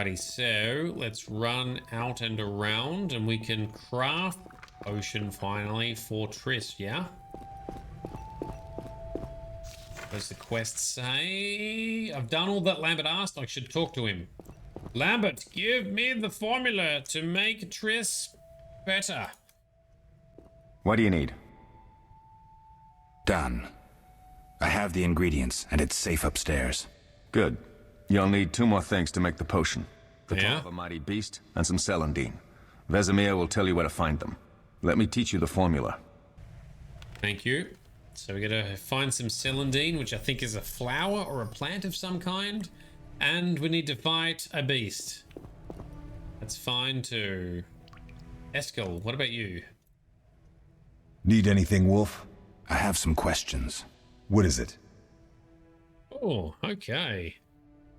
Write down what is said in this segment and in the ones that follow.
Alrighty, so let's run out and around and we can craft potion finally for Triss, yeah? What does the quest say? I've done all that Lambert asked. I should talk to him. Lambert, give me the formula to make Triss better. What do you need? Done. I have the ingredients, and it's safe upstairs. Good. You'll need 2 more things to make the potion. The claw Yeah? of a mighty beast and some celandine. Vesemir will tell you where to find them. Let me teach you the formula. Thank you. So we gotta find some celandine, which I think is a flower or a plant of some kind. And we need to fight a beast. That's fine too. Eskel, what about you? Need anything, Wolf? I have some questions. What is it? Oh, okay.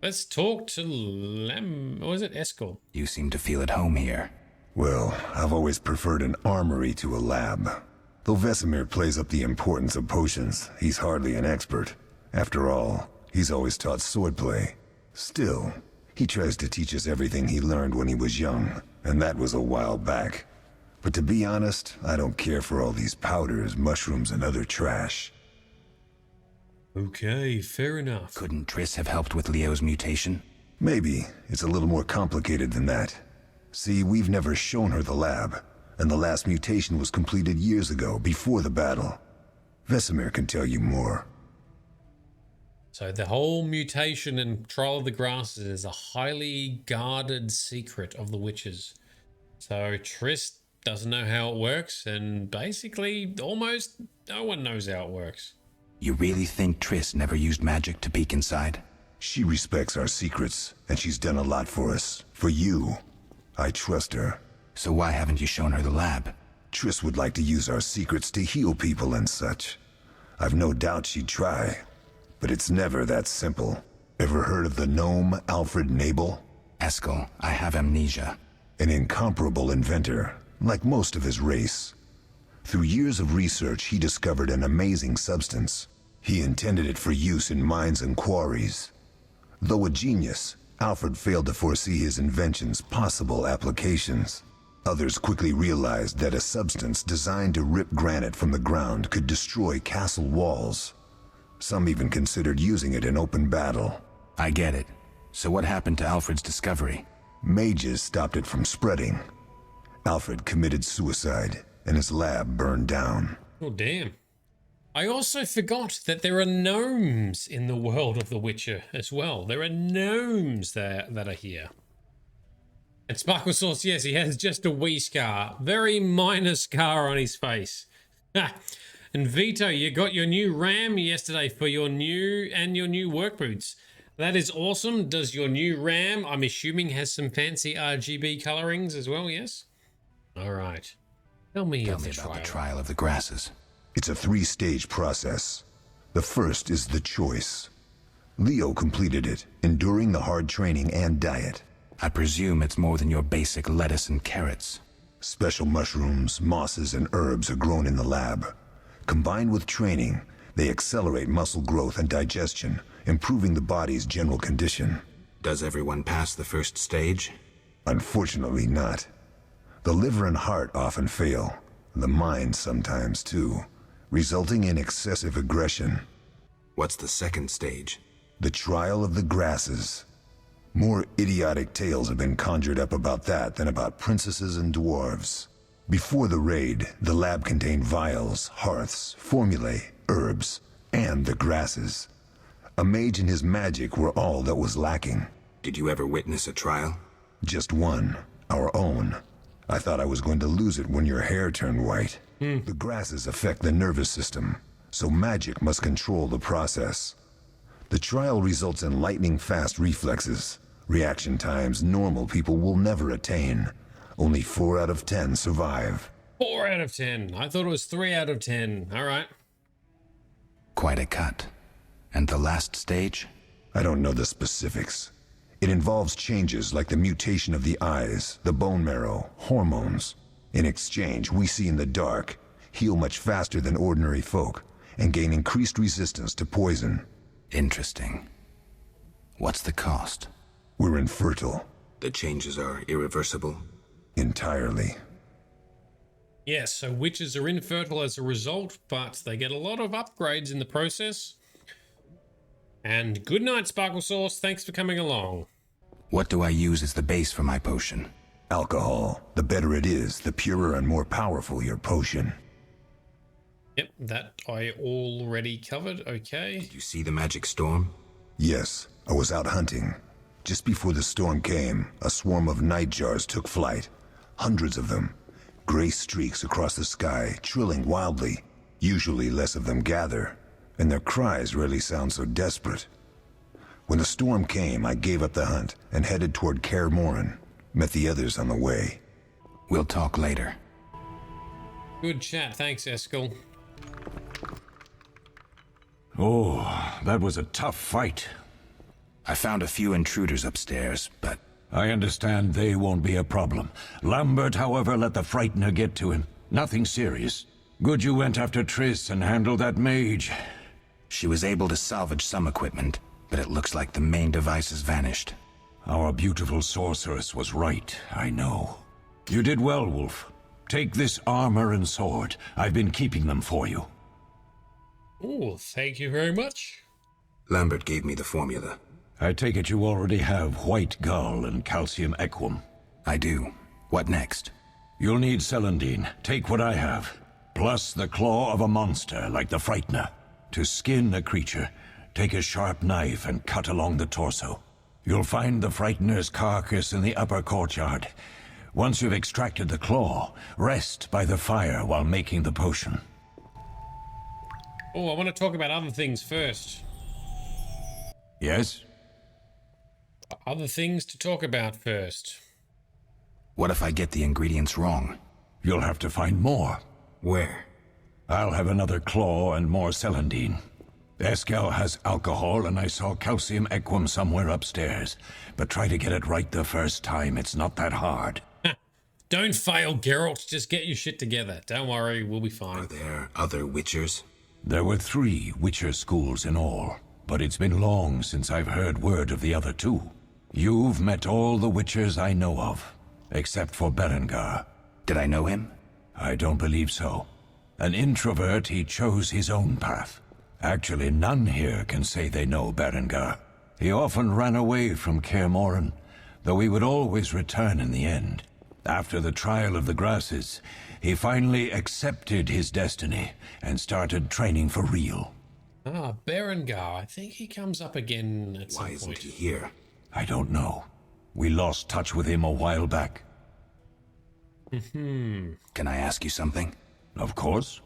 Let's talk to or is it Eskel? You seem to feel at home here. Well, I've always preferred an armory to a lab. Though Vesemir plays up the importance of potions, he's hardly an expert. After all, he's always taught swordplay. Still, he tries to teach us everything he learned when he was young, and that was a while back. But to be honest, I don't care for all these powders, mushrooms, and other trash. Okay, fair enough. Couldn't Triss have helped with Leo's mutation? Maybe. It's a little more complicated than that. See, we've never shown her the lab, and the last mutation was completed years ago, before the battle. Vesemir can tell you more. So the whole mutation and Trial of the Grasses is a highly guarded secret of the witches. So Triss doesn't know how it works, and basically almost no one knows how it works. You really think Triss never used magic to peek inside? She respects our secrets, and she's done a lot for us. For you. I trust her. So why haven't you shown her the lab? Triss would like to use our secrets to heal people and such. I've no doubt she'd try. But it's never that simple. Ever heard of the gnome Alfred Nabel? Eskel, I have amnesia. An incomparable inventor, like most of his race. Through years of research, he discovered an amazing substance. He intended it for use in mines and quarries. Though a genius, Alfred failed to foresee his invention's possible applications. Others quickly realized that a substance designed to rip granite from the ground could destroy castle walls. Some even considered using it in open battle. I get it. So what happened to Alfred's discovery? Mages stopped it from spreading. Alfred committed suicide, and his lab burned down. Oh, damn. I also forgot that there are gnomes in the world of The Witcher as well. There are gnomes that are here. And Sparkle Sauce, yes, he has just a wee scar. Very minor scar on his face. And Vito, you got your new RAM yesterday for your new work boots. That is awesome. Does your new RAM, I'm assuming, has some fancy RGB colorings as well, yes? All right. Tell me about the trial of the grasses. It's a 3-stage process. The first is the choice. Leo completed it, enduring the hard training and diet. I presume it's more than your basic lettuce and carrots. Special mushrooms, mosses, and herbs are grown in the lab. Combined with training, they accelerate muscle growth and digestion, improving the body's general condition. Does everyone pass the first stage? Unfortunately not. The liver and heart often fail, the mind sometimes too, resulting in excessive aggression. What's the second stage? The trial of the grasses. More idiotic tales have been conjured up about that than about princesses and dwarves. Before the raid, the lab contained vials, hearths, formulae, herbs, and the grasses. A mage and his magic were all that was lacking. Did you ever witness a trial? Just one, our own. I thought I was going to lose it when your hair turned white. The grasses affect the nervous system, so magic must control the process. The trial results in lightning-fast reflexes, reaction times normal people will never attain. Only 4 out of 10 survive. 4 out of 10. I thought it was 3 out of 10. All right. Quite a cut. And the last stage? I don't know the specifics. It involves changes like the mutation of the eyes, the bone marrow, hormones. In exchange, we see in the dark, heal much faster than ordinary folk, and gain increased resistance to poison. Interesting. What's the cost? We're infertile. The changes are irreversible? Entirely. Yes, so witches are infertile as a result, but they get a lot of upgrades in the process. And good night, Sparkle Sauce. Thanks for coming along. What do I use as the base for my potion? Alcohol. The better it is, the purer and more powerful your potion. Yep, that I already covered. Okay. Did you see the magic storm? Yes, I was out hunting. Just before the storm came, a swarm of nightjars took flight. Hundreds of them. Gray streaks across the sky, trilling wildly. Usually less of them gather, and their cries rarely sound so desperate. When the storm came, I gave up the hunt and headed toward kä mhéin. Met the others on the way. We'll talk later. Good chat. Thanks, Eskel. Oh, that was a tough fight. I found a few intruders upstairs, but... I understand they won't be a problem. Lambert, however, let the Frightener get to him. Nothing serious. Good you went after Triss and handled that mage. She was able to salvage some equipment, but it looks like the main device has vanished. Our beautiful sorceress was right, I know. You did well, Wolf. Take this armor and sword. I've been keeping them for you. Oh, thank you very much. Lambert gave me the formula. I take it you already have white gall and calcium equum. I do. What next? You'll need celandine. Take what I have. Plus the claw of a monster like the Frightener. To skin a creature, take a sharp knife and cut along the torso. You'll find the Frightener's carcass in the upper courtyard. Once you've extracted the claw, rest by the fire while making the potion. Oh, I want to talk about other things first. Yes? Other things to talk about first. What if I get the ingredients wrong? You'll have to find more. Where? I'll have another claw and more celandine. Eskel has alcohol, and I saw calcium equum somewhere upstairs. But try to get it right the first time. It's not that hard. Don't fail, Geralt. Just get your shit together. Don't worry, we'll be Are fine. there other witchers? There were 3 Witcher schools in all, but it's been long since I've heard word of the other 2. You've met all the Witchers I know of, except for Berengar. Did I know him? I don't believe so. An introvert, he chose his own path. Actually, none here can say they know Berengar. He often ran away from kä mhéin, though he would always return in the end. After the trial of the grasses, he finally accepted his destiny and started training for real. Ah, Berengar. I think he comes up again at some Why point. isn't he here? I don't know. We lost touch with him a while back. Can I ask you something? Of course.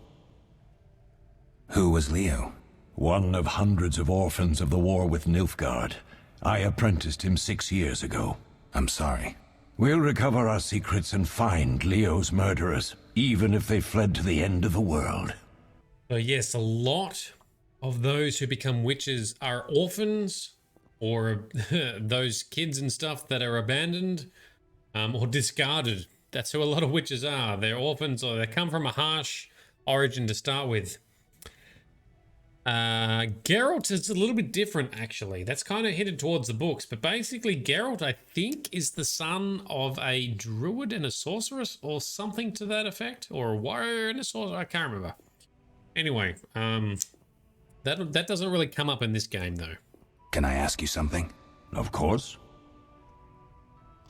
Who was Leo? One of hundreds of orphans of the war with Nilfgaard. I apprenticed him 6 years ago. I'm sorry. We'll recover our secrets and find Leo's murderers, even if they fled to the end of the world. So yes, a lot of those who become witches are orphans, or those kids and stuff that are abandoned or discarded. That's who a lot of witches are. They're orphans, or they come from a harsh origin to start with. Geralt is a little bit different, actually. That's kind of hinted towards the books, but basically Geralt, I think, is the son of a druid and a sorceress, or something to that effect, or a warrior and a sorcerer. I can't remember. Anyway, that doesn't really come up in this game, though. Can I ask you something? Of course.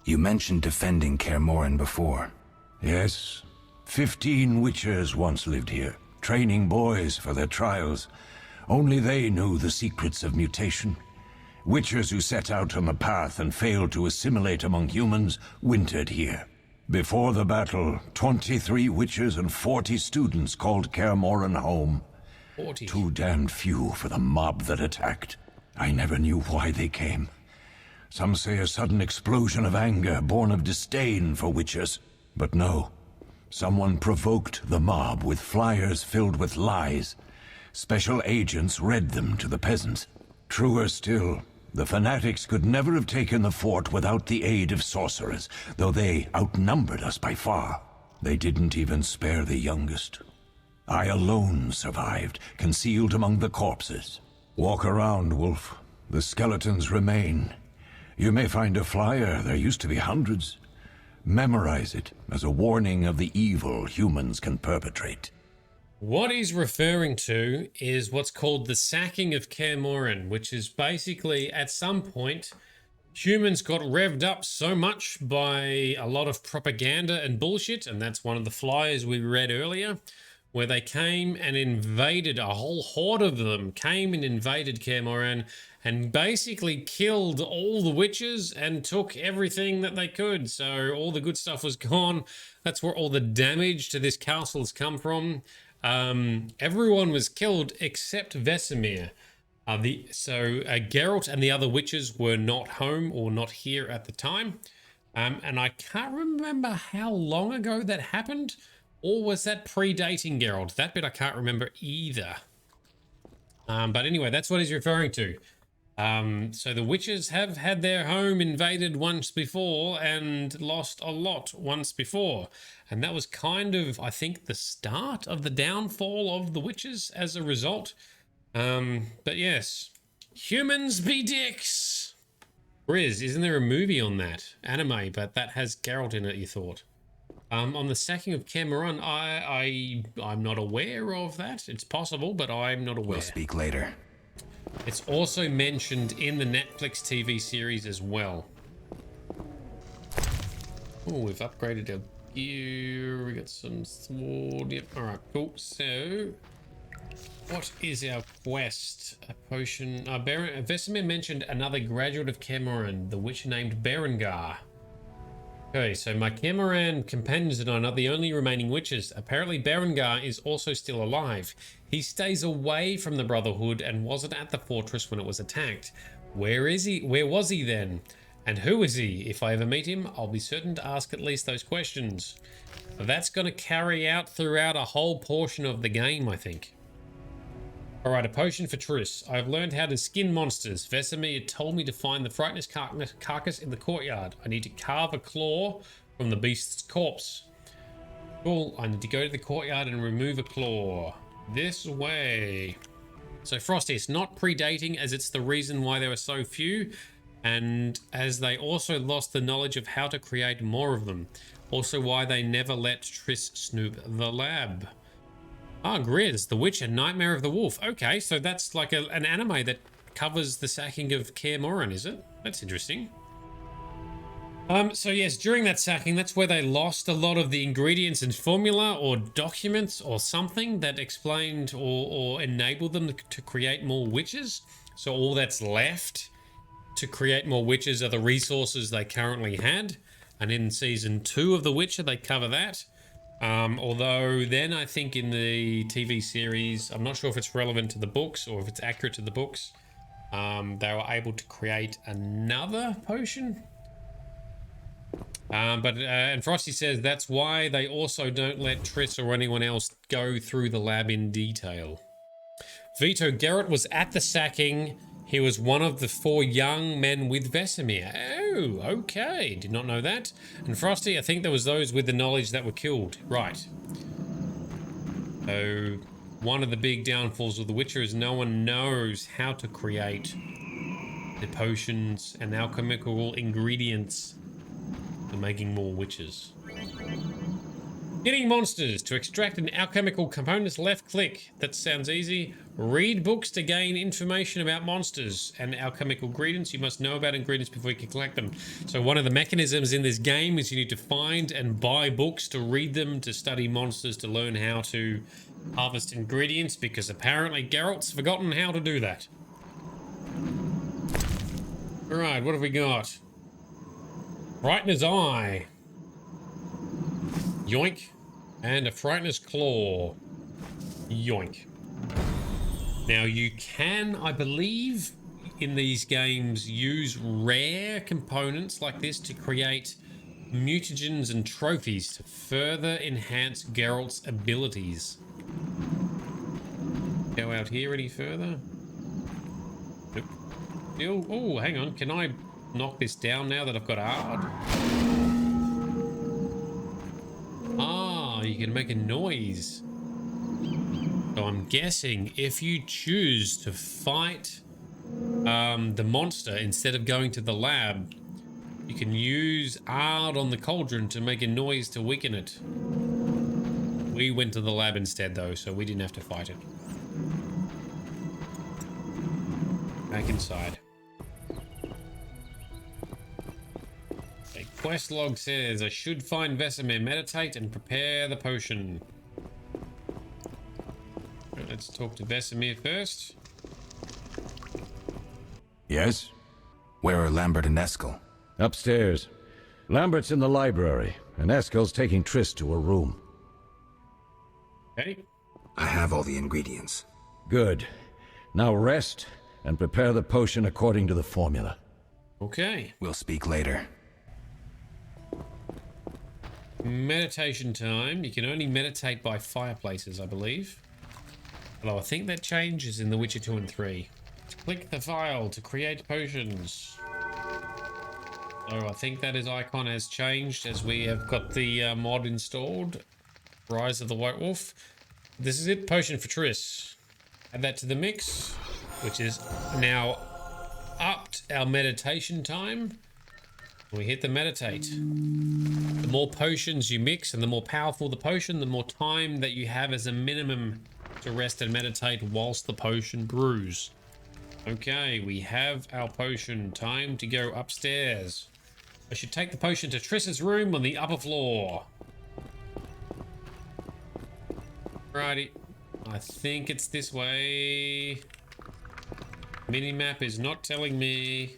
You mentioned defending kä mhéin before. Yes. 15 witchers once lived here, training boys for their trials. Only they knew the secrets of mutation. Witchers who set out on the path and failed to assimilate among humans wintered here. Before the battle, 23 witchers and 40 students called kä mhéin home. 40. Too damned few for the mob that attacked. I never knew why they came. Some say a sudden explosion of anger born of disdain for witchers. But no. Someone provoked the mob with flyers filled with lies. Special agents read them to the peasants. Truer still, the fanatics could never have taken the fort without the aid of sorcerers, though they outnumbered us by far. They didn't even spare the youngest. I alone survived, concealed among the corpses. Walk around, Wolf. The skeletons remain. You may find a flyer. There used to be hundreds. Memorize it as a warning of the evil humans can perpetrate. What he's referring to is what's called the sacking of kä mhren, which is basically at some point humans got revved up so much by a lot of propaganda and bullshit, and that's one of the flyers we read earlier, where they came and invaded, a whole horde of them came and invaded kä mhren and basically killed all the witches and took everything that they could. So all the good stuff was gone. That's where all the damage to this castle has come from. Everyone was killed except Vesemir. Geralt and the other witches were not home or not here at the time. And I can't remember how long ago that happened. Or was that predating Geralt? That bit I can't remember either. But anyway, that's what he's referring to. So the witches have had their home invaded once before and lost a lot once before. And that was kind of, I think, the start of the downfall of the witches as a result. But yes, humans be dicks. Riz, isn't there a movie on that? Anime, but that has Geralt in it, you thought. On the sacking of kä mhren, I'm not aware of that. It's possible, but I'm not aware. We'll speak later. It's also mentioned in the Netflix TV series as well. Oh, we've upgraded our gear. We got some sword. Yep. All right, cool. So, what is our quest? A potion. Vesemir mentioned another graduate of kä mhren, the witch named Berengar. Okay, so my kä mhren companions and I are not the only remaining witches. Apparently Berengar is also still alive. He stays away from the Brotherhood and wasn't at the fortress when it was attacked. Where is he? Where was he then? And who is he? If I ever meet him, I'll be certain to ask at least those questions. That's going to carry out throughout a whole portion of the game, I think. Alright, a potion for Triss. I've learned how to skin monsters. Vesemir told me to find the frightenous carcass in the courtyard. I need to carve a claw from the beast's corpse. Cool, I need to go to the courtyard and remove a claw. This way. So Frosty, it's not predating as it's the reason why there were so few, and as they also lost the knowledge of how to create more of them. Also why they never let Triss snoop the lab. Ah, Grizz, the Witch and Nightmare of the Wolf. Okay, so that's like an anime that covers the sacking of kä mhren, is it? That's interesting. So yes, during that sacking, that's where they lost a lot of the ingredients and formula or documents or something that explained or enabled them to create more witches. So all that's left to create more witches are the resources they currently had. And in season 2 of The Witcher, they cover that. Although then I think in the TV series, I'm not sure if it's relevant to the books or if it's accurate to the books, they were able to create another potion. And Frosty says that's why they also don't let Triss or anyone else go through the lab in detail. Vito, Geralt was at the sacking. He was one of the 4 young men with Vesemir. Oh, okay. Did not know that. And Frosty, I think there was those with the knowledge that were killed. Right. So, one of the big downfalls of The Witcher is no one knows how to create the potions and alchemical ingredients for making more witches. Getting monsters. To extract an alchemical component, left click. That sounds easy. Read books to gain information about monsters and alchemical ingredients. You must know about ingredients before you can collect them. So one of the mechanisms in this game is you need to find and buy books to read them, to study monsters, to learn how to harvest ingredients, because apparently Geralt's forgotten how to do that. Alright, what have we got? Frightener's Eye. Yoink. And a Frightener's Claw. Yoink. Now you can, I believe, in these games use rare components like this to create mutagens and trophies to further enhance Geralt's abilities. Go out here any further? Nope. Still, oh, hang on. Can I knock this down now that I've got Ard? Ah, you can make a noise. So I'm guessing if you choose to fight the monster, instead of going to the lab, you can use ard on the cauldron to make a noise to weaken it. We went to the lab instead though, so we didn't have to fight it. Back inside. A quest log says I should find Vesemir, meditate, and prepare the potion. Right, let's talk to Vesemir first. Yes? Where are Lambert and Eskel? Upstairs. Lambert's in the library, and Eskel's taking Triss to her room. Okay. I have all the ingredients. Good. Now rest and prepare the potion according to the formula. Okay. We'll speak later. Meditation time. You can only meditate by fireplaces, I believe. Although I think that changes in The Witcher 2 and 3. Click the file to create potions. So I think that his icon has changed as we have got the mod installed. Rise of the White Wolf. This is it. Potion for Triss. Add that to the mix, which is now upped our meditation time. We hit the meditate. The more potions you mix and the more powerful the potion, the more time that you have as a minimum to rest and meditate whilst the potion brews. Okay, we have our potion. Time to go upstairs. I should take the potion to Triss's room on the upper floor. Righty. I think it's this way. Minimap is not telling me.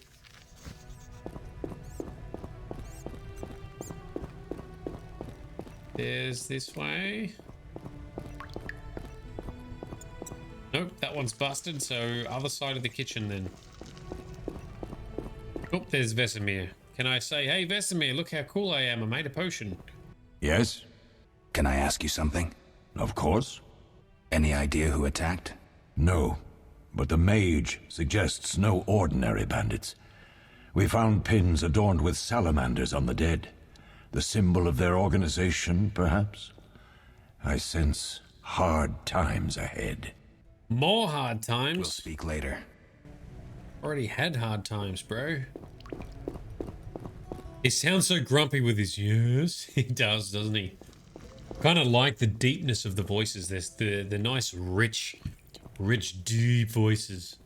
There's this way. Nope, that one's busted, so other side of the kitchen then. Oh, there's Vesemir. Can I say, hey Vesemir, look how cool I am, I made a potion. Yes? Can I ask you something? Of course. Any idea who attacked? No, but the mage suggests no ordinary bandits. We found pins adorned with salamanders on the dead. The symbol of their organization, perhaps? I sense hard times ahead. More hard times? We'll speak later. Already had hard times, bro. He sounds so grumpy with his yes. He does, doesn't he? Kind of like the deepness of the voices. There's the nice, rich, deep voices.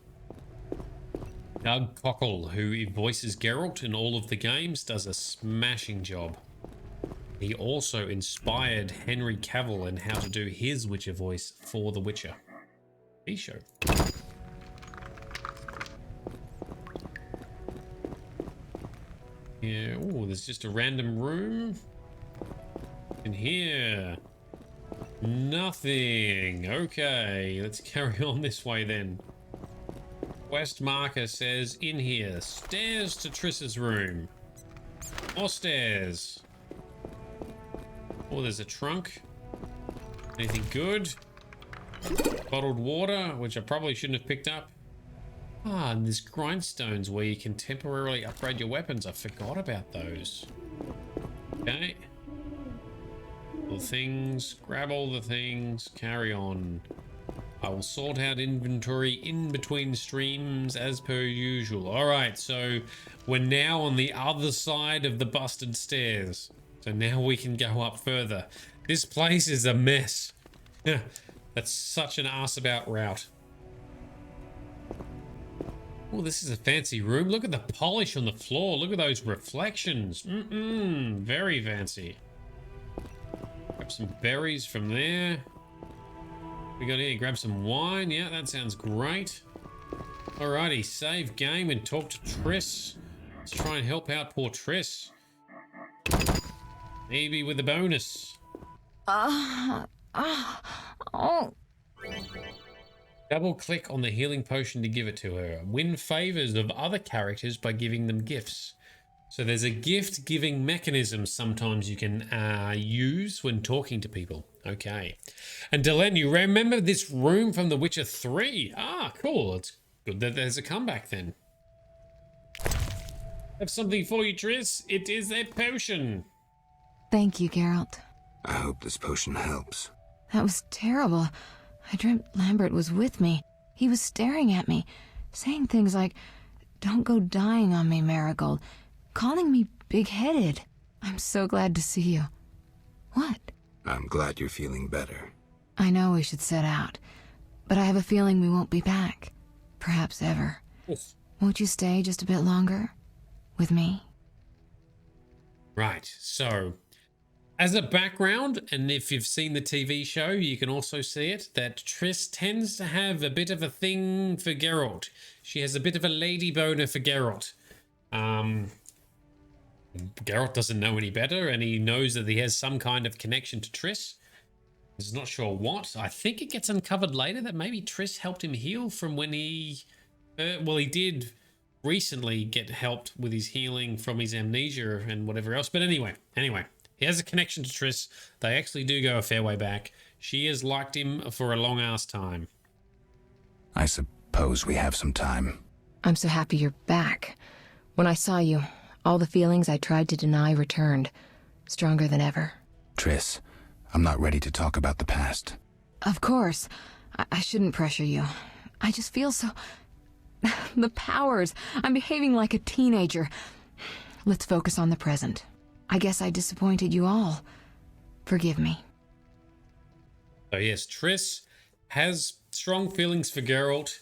Doug Cockle, who voices Geralt in all of the games, does a smashing job. He also inspired Henry Cavill in how to do his Witcher voice for The Witcher. Show. Yeah, oh, there's just a random room. In here. Nothing. Okay, let's carry on this way then. Quest marker says in here. Stairs to Triss's room. More stairs. Oh, there's a trunk. Anything good? Bottled water, which I probably shouldn't have picked up. Ah, and there's grindstones where you can temporarily upgrade your weapons. I forgot about those. Okay. All the things. Grab all the things. Carry on. I will sort out inventory in between streams as per usual. Alright, so we're now on the other side of the busted stairs. So now we can go up further. This place is a mess. That's such an ass about route. Oh, this is a fancy room. Look at the polish on the floor. Look at those reflections. Very fancy. Grab some berries from there. We got here. Grab some wine. Yeah, that sounds great. Alrighty, save game and talk to Triss. Let's try and help out poor Triss. Maybe with a bonus. Double click on the healing potion to give it to her. Win favors of other characters by giving them gifts. So there's a gift giving mechanism sometimes you can use when talking to people. Okay. And Delenn, you remember this room from The Witcher 3? Ah, cool. It's good that there's a comeback then. Have something for you, Triss. It is a potion. Thank you, Geralt. I hope this potion helps. That was terrible. I dreamt Lambert was with me. He was staring at me. saying things like, "Don't go dying on me, Merigold," calling me big-headed. I'm so glad to see you. What? I'm glad you're feeling better. I know we should set out, but I have a feeling we won't be back. Perhaps ever. Oof. Won't you stay just a bit longer? With me? Right, so as a background, and if you've seen the TV show, you can also see it, that Triss tends to have a bit of a thing for Geralt. She has a bit of a lady boner for Geralt. Geralt doesn't know any better, and he knows that he has some kind of connection to Triss. He's not sure what. I think it gets uncovered later that maybe Triss helped him heal from when he... well, he did recently get helped with his healing from his amnesia and whatever else. But anyway, he has a connection to Triss. They actually do go a fair way back. She has liked him for a long ass time. I suppose we have some time. I'm so happy you're back. When I saw you, all the feelings I tried to deny returned, stronger than ever. Triss, I'm not ready to talk about the past. Of course. I shouldn't pressure you. I just feel so... the powers. I'm behaving like a teenager. Let's focus on the present. I guess I disappointed you all. Forgive me. So yes, Triss has strong feelings for Geralt.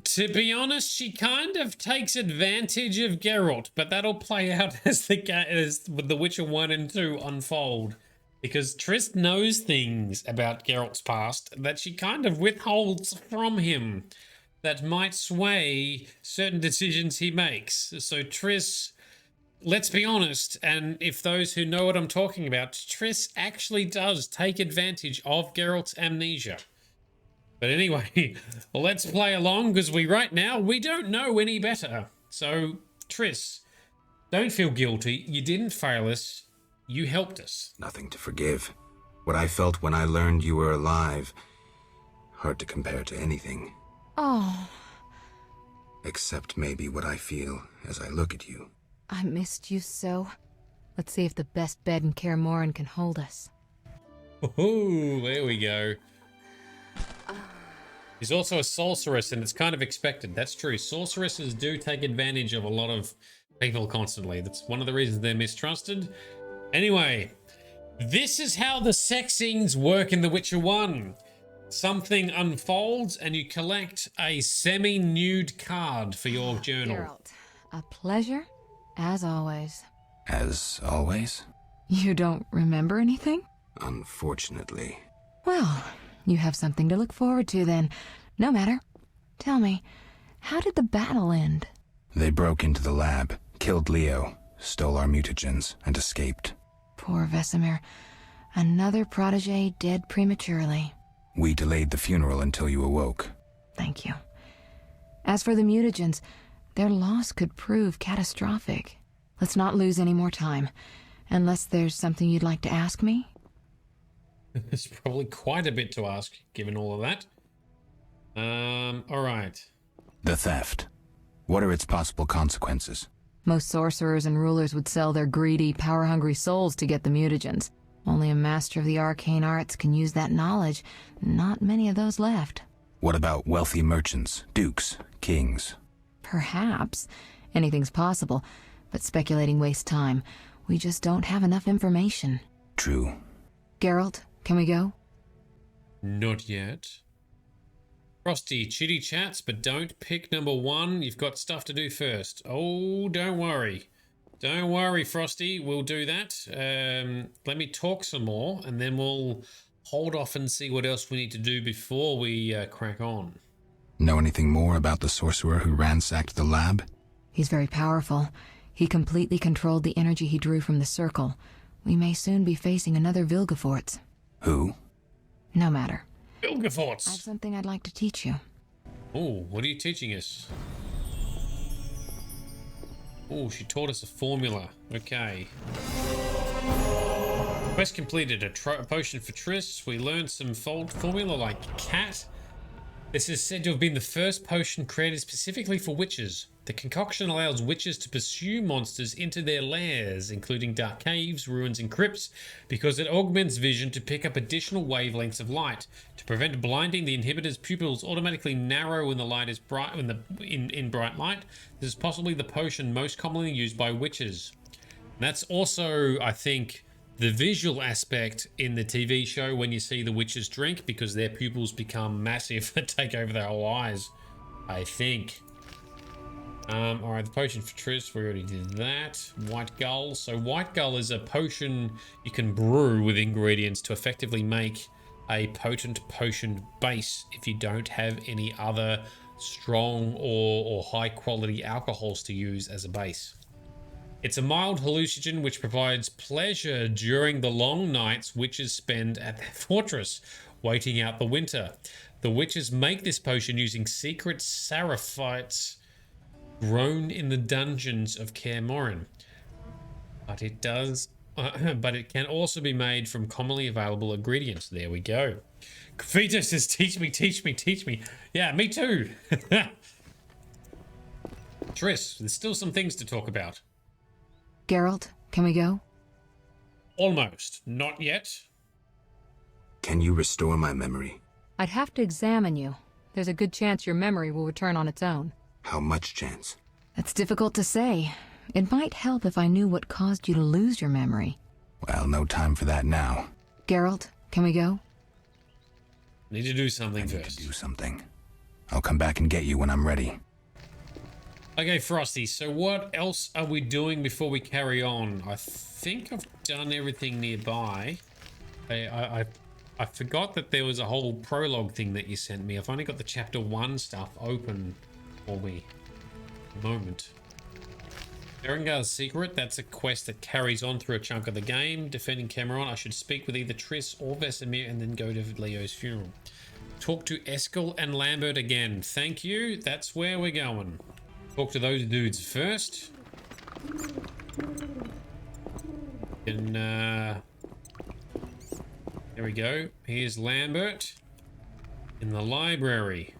To be honest, she kind of takes advantage of Geralt, but that'll play out as The Witcher 1 and 2 unfold. Because Triss knows things about Geralt's past that she kind of withholds from him that might sway certain decisions he makes. So Triss, let's be honest, and if those who know what I'm talking about, Triss actually does take advantage of Geralt's amnesia. But anyway, let's play along, because right now, we don't know any better. So, Triss, don't feel guilty. You didn't fail us. You helped us. Nothing to forgive. What I felt when I learned you were alive, hard to compare to anything. Oh. Except maybe what I feel as I look at you. I missed you so. Let's see if the best bed in Kaer Morhen can hold us. Oh, there we go. He's also a sorceress, and it's kind of expected. That's true. Sorceresses do take advantage of a lot of people constantly. That's one of the reasons they're mistrusted. Anyway, this is how the sex scenes work in The Witcher 1. Something unfolds, and you collect a semi-nude card for your journal. Geralt, a pleasure, as always. As always? You don't remember anything? Unfortunately. Well, you have something to look forward to then. No matter. Tell me, how did the battle end? They broke into the lab, killed Leo, stole our mutagens, and escaped. Poor Vesemir. Another protege dead prematurely. We delayed the funeral until you awoke. Thank you. As for the mutagens, their loss could prove catastrophic. Let's not lose any more time. Unless there's something you'd like to ask me? There's probably quite a bit to ask, given all of that. All right. The theft. What are its possible consequences? Most sorcerers and rulers would sell their greedy, power-hungry souls to get the mutagens. Only a master of the arcane arts can use that knowledge. Not many of those left. What about wealthy merchants, dukes, kings? Perhaps. Anything's possible, but speculating wastes time. We just don't have enough information. True. Geralt, can we go? Not yet. Frosty, chitty chats, but don't pick number 1. You've got stuff to do first. Oh, don't worry. Don't worry, Frosty. We'll do that. Let me talk some more, and then we'll hold off and see what else we need to do before we crack on. Know anything more about the sorcerer who ransacked the lab? He's very powerful. He completely controlled the energy he drew from the circle. We may soon be facing another Vilgefortz. Who? No matter. Vilgefortz! I have something I'd like to teach you. Oh, what are you teaching us? Oh, she taught us a formula. Okay. Quest completed. A potion for Triss. We learned some formula like cat. This is said to have been the first potion created specifically for witches. The concoction allows witches to pursue monsters into their lairs, including dark caves, ruins, and crypts, because it augments vision to pick up additional wavelengths of light. To prevent blinding, the inhibitor's pupils automatically narrow when the light is bright in bright light. This is possibly the potion most commonly used by witches. And that's also, I think, the visual aspect in the TV show when you see the witches drink, because their pupils become massive and take over their whole eyes, I think. Alright, the potion for Triss, we already did that. White Gull. So White Gull is a potion you can brew with ingredients to effectively make a potent potion base if you don't have any other strong or high quality alcohols to use as a base. It's a mild hallucinogen which provides pleasure during the long nights witches spend at their fortress, waiting out the winter. The witches make this potion using secret saraphites grown in the dungeons of kä mhren. But it can also be made from commonly available ingredients. There we go. Vito says, teach me, teach me, teach me. Yeah, me too. Triss, there's still some things to talk about. Geralt, can we go? Almost. Not yet. Can you restore my memory? I'd have to examine you. There's a good chance your memory will return on its own. How much chance? It's difficult to say. It might help if I knew what caused you to lose your memory. Well, no time for that now. Geralt, can we go? Need to do something I need first. to do something. I'll come back and get you when I'm ready. Okay, Frosty, so what else are we doing before we carry on? I think I've done everything nearby. I forgot that there was a whole prologue thing that you sent me. I've only got the chapter 1 stuff open for me at the moment. Berengar's Secret, that's a quest that carries on through a chunk of the game. Defending Cameron, I should speak with either Triss or Vesemir and then go to Leo's funeral. Talk to Eskel and Lambert again. Thank you, that's where we're going. Talk to those dudes first. And, there we go. Here's Lambert in the library.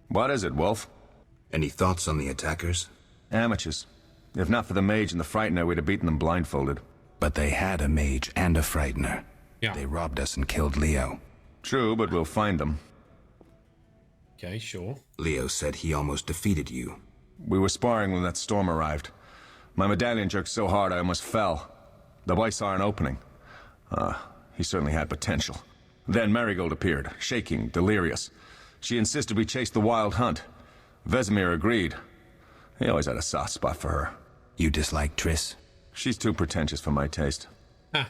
What is it, Wolf? Any thoughts on the attackers? Amateurs. If not for the mage and the frightener, we'd have beaten them blindfolded. But they had a mage and a frightener. Yeah. They robbed us and killed Leo. True, but we'll find them. Okay, sure. Leo said he almost defeated you. We were sparring when that storm arrived. My medallion jerked so hard I almost fell. The boy saw an opening. He certainly had potential. Then Merigold appeared, shaking, delirious. She insisted we chase the wild hunt. Vesemir agreed. He always had a soft spot for her. You dislike Triss? She's too pretentious for my taste. Ah.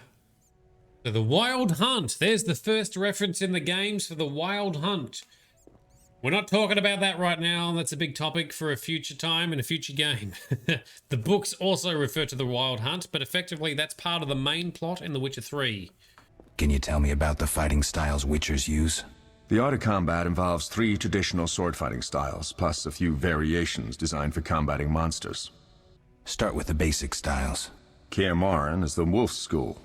So the Wild Hunt. There's the first reference in the games for the Wild Hunt. We're not talking about that right now. That's a big topic for a future time and a future game. The books also refer to the Wild Hunt, but effectively that's part of the main plot in The Witcher 3. Can you tell me about the fighting styles Witchers use? The art of combat involves 3 traditional sword-fighting styles, plus a few variations designed for combating monsters. Start with the basic styles. kä mhren is the wolf school.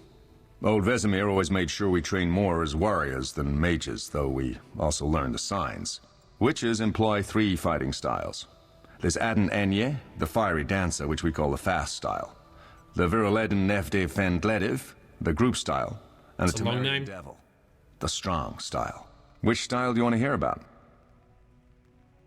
Old Vesemir always made sure we trained more as warriors than mages, though we also learned the signs. Witches employ 3 fighting styles. There's Adden Enye, the fiery dancer, which we call the fast style. The Viruleden Nefde Fendlediv, the group style. And That's the a long Temerian name. Devil, the strong style. Which style do you want to hear about?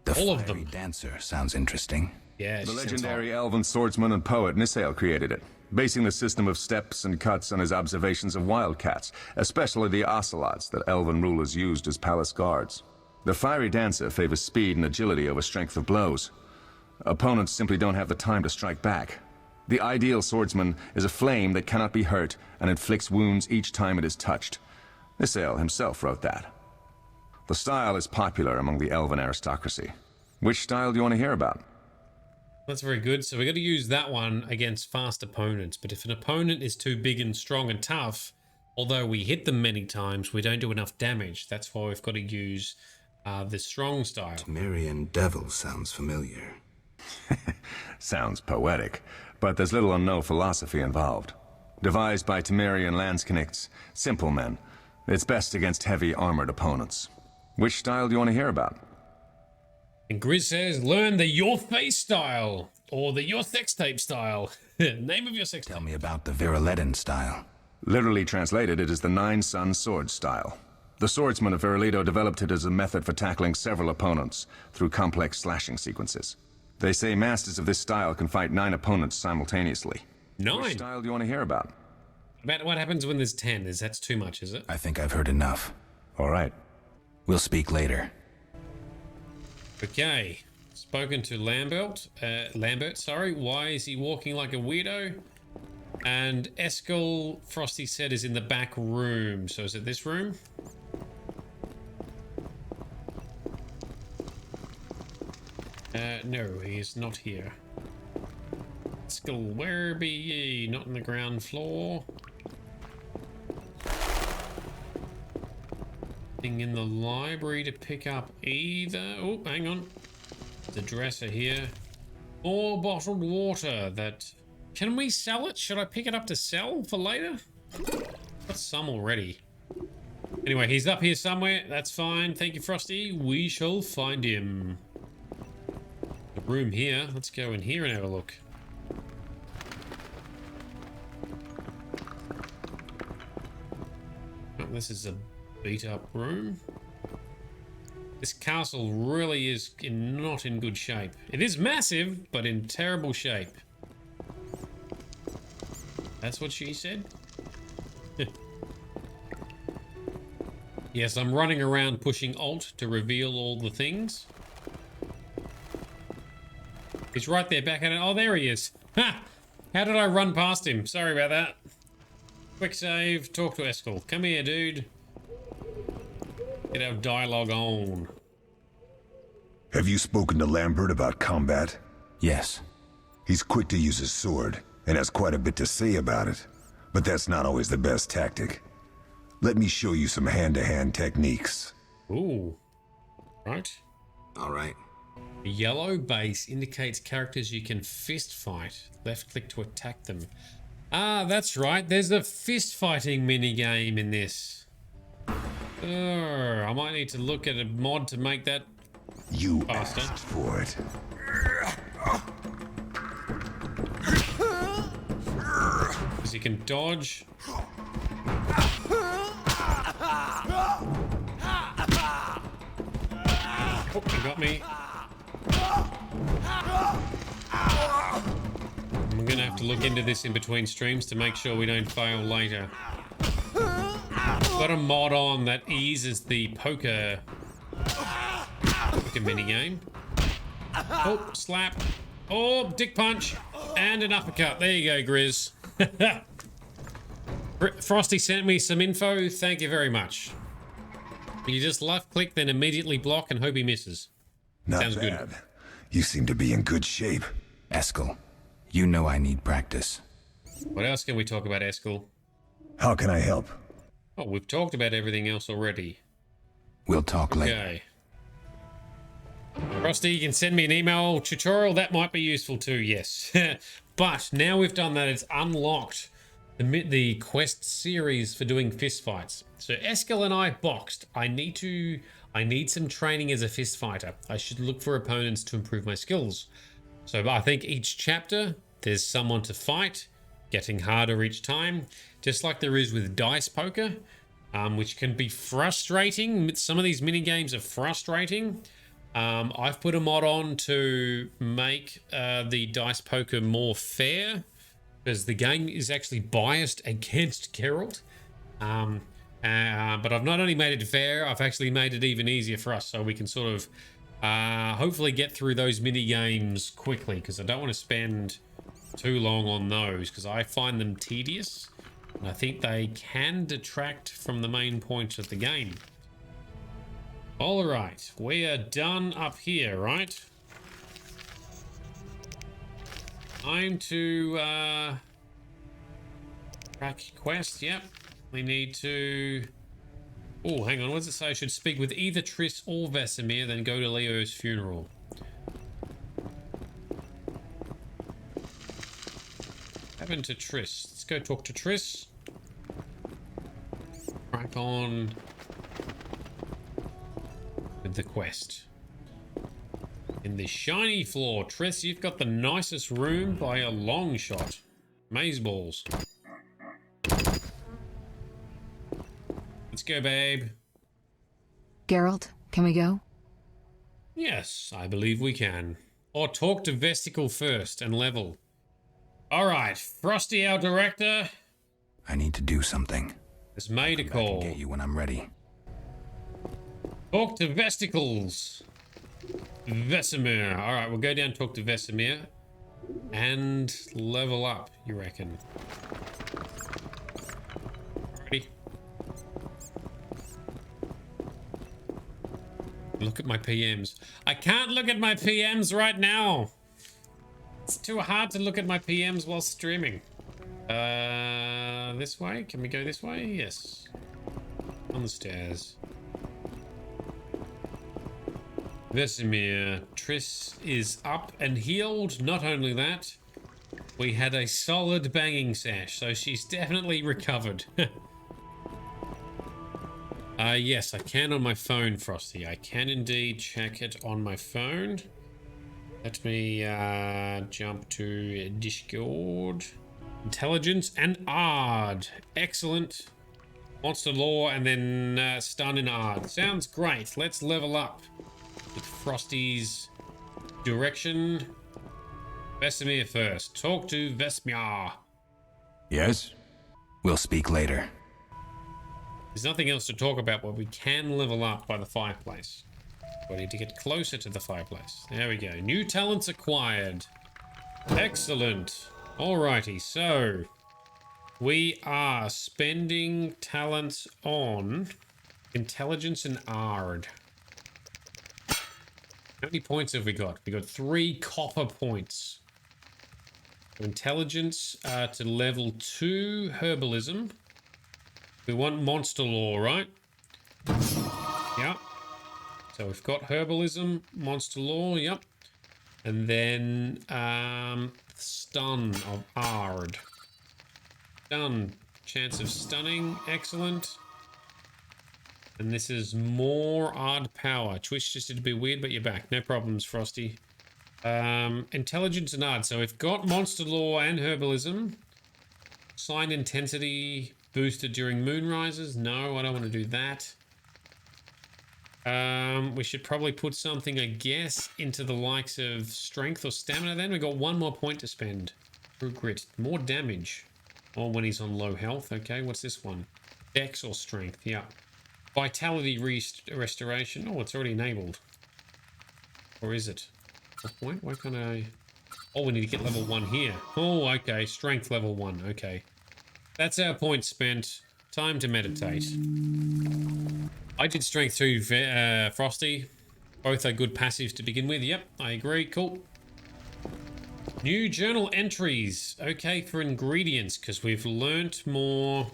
The All of fiery them. dancer sounds interesting. Yeah, The she sounds legendary elven swordsman and poet Nissael created it, basing the system of steps and cuts on his observations of wildcats, especially the ocelots that elven rulers used as palace guards. The fiery dancer favors speed and agility over strength of blows. Opponents simply don't have the time to strike back. The ideal swordsman is a flame that cannot be hurt and inflicts wounds each time it is touched. Nissael himself wrote that. The style is popular among the elven aristocracy. Which style do you want to hear about? That's very good. So we're going to use that one against fast opponents. But if an opponent is too big and strong and tough, although we hit them many times, we don't do enough damage. That's why we've got to use the strong style. Temerian Devil sounds familiar. Sounds poetic, but there's little or no philosophy involved. Devised by Temerian landsknechts, simple men. It's best against heavy armored opponents. Which style do you want to hear about? And Grizz says, learn the your face style, or the your sex tape style. Name of your sex tape. Tell me about the ๊vəhɛd style. Literally translated, it is the Nine Sun Sword style. The swordsmen of ๊vəhɛd developed it as a method for tackling several opponents through complex slashing sequences. They say masters of this style can fight 9 opponents simultaneously. 9? Which style do you want to hear about? About what happens when there's 10? That's too much, is it? I think I've heard enough. All right. We'll speak later. Okay. Spoken to Lambert, sorry. Why is he walking like a weirdo? And Eskel, Frosty said, is in the back room. So is it this room? No, he is not here. Eskel, where be ye? Not on the ground floor. Nothing in the library to pick up either. Oh, hang on. The dresser here. More bottled water that... Can we sell it? Should I pick it up to sell for later? Got some already. Anyway, he's up here somewhere. That's fine. Thank you, Frosty. We shall find him. The room here. Let's go in here and have a look. Oh, this is a beat up room. This castle really is not in good shape. It is massive, but in terrible shape. That's what she said? Yes, I'm running around pushing Alt to reveal all the things. He's right there back at it. Oh, there he is. Ha! How did I run past him? Sorry about that. Quick save. Talk to Eskel. Come here, dude. Get our dialogue on. Have you spoken to Lambert about combat? Yes. He's quick to use his sword, and has quite a bit to say about it. But that's not always the best tactic. Let me show you some hand-to-hand techniques. Ooh. Right. All right. The yellow base indicates characters you can fist fight. Left click to attack them. Ah, that's right. There's a fist fighting minigame in this. I might need to look at a mod to make that You faster. asked for it. Because you can dodge. Oh, he got me. I'm gonna have to look into this in between streams to make sure we don't fail later. Got a mod on that eases the poker minigame. Oh, slap. Oh, dick punch. And an uppercut. There you go, Grizz. Frosty sent me some info. Thank you very much. You just left click, then immediately block and hope he misses. Not Sounds bad. good. You seem to be in good shape. Eskel, you know I need practice. What else can we talk about, Eskel? How can I help? Oh, we've talked about everything else already. We'll talk later. Okay. Frosty, you can send me an email tutorial. That might be useful too, yes. But now we've done that, it's unlocked the quest series for doing fist fights. So Eskel and I boxed. I need some training as a fist fighter. I should look for opponents to improve my skills. So I think each chapter, there's someone to fight, getting harder each time, just like there is with dice poker, which can be frustrating. Some of these mini games are frustrating. I've put a mod on to make the dice poker more fair, because the game is actually biased against Geralt. But I've not only made it fair, I've actually made it even easier for us, so we can sort of hopefully get through those mini games quickly, because I don't want to spend too long on those, because I find them tedious, and I think they can detract from the main point of the game. All right, we are done up here, right? Time to track quest. Yep, we need to. Oh, hang on. What does it say? I should speak with either Triss or Vesemir, then go to Leo's funeral. Happened to Triss. Let's go talk to Triss. Crack on with the quest. In the shiny floor. Triss, you've got the nicest room by a long shot. Maze balls. Let's go, babe. Geralt, can we go? Yes, I believe we can. Or talk to Vesticle first and level. Alright, Frosty, our director, I need to do something. has made a I can call. get you when I'm ready. Talk to Vesticles. Vesemir. Alright, we'll go down and talk to Vesemir. And level up, you reckon? Ready? Look at my PMs. I can't look at my PMs right now. It's too hard to look at my PMs while streaming. This way? Can we go this way? Yes. On the stairs. Vesemir. Triss is up and healed. Not only that, we had a solid banging sash, so she's definitely recovered. Yes, I can on my phone, Frosty. I can indeed check it on my phone. Let me jump to Discord. Intelligence and Ard. Excellent. Monster lore and then stun and Ard. Sounds great. Let's level up with Frosty's direction. Vesemir first. Talk to Vesemir. Yes? We'll speak later. There's nothing else to talk about, but we can level up by the fireplace. We need to get closer to the fireplace. There we go. New talents acquired. Excellent. Alrighty, so we are spending talents on intelligence and Ard. How many points have we got? We got 3 copper points. Intelligence to level 2 herbalism. We want monster lore, right? Yep. So we've got herbalism, monster lore, yep. And then stun of Ard. Stun. Chance of stunning, excellent. And this is more Ard power. Twitch just did a bit weird, but you're back. No problems, Frosty. Intelligence and Ard. So we've got monster lore and herbalism. Sign intensity boosted during moon rises. No, I don't want to do that. We should probably put something, I guess, into the likes of strength or stamina then. We've got 1 more point to spend. True grit. More damage. Or when he's on low health. Okay, what's this one? Dex or strength. Yeah. Vitality restoration. Oh, it's already enabled. Or is it? What point? Why can't I... Oh, we need to get level 1 here. Oh, okay. Strength level 1. Okay. That's our point spent. Time to meditate. I did strength 2, Frosty. Both are good passives to begin with. Yep, I agree. Cool. New journal entries. Okay, for ingredients, because we've learnt more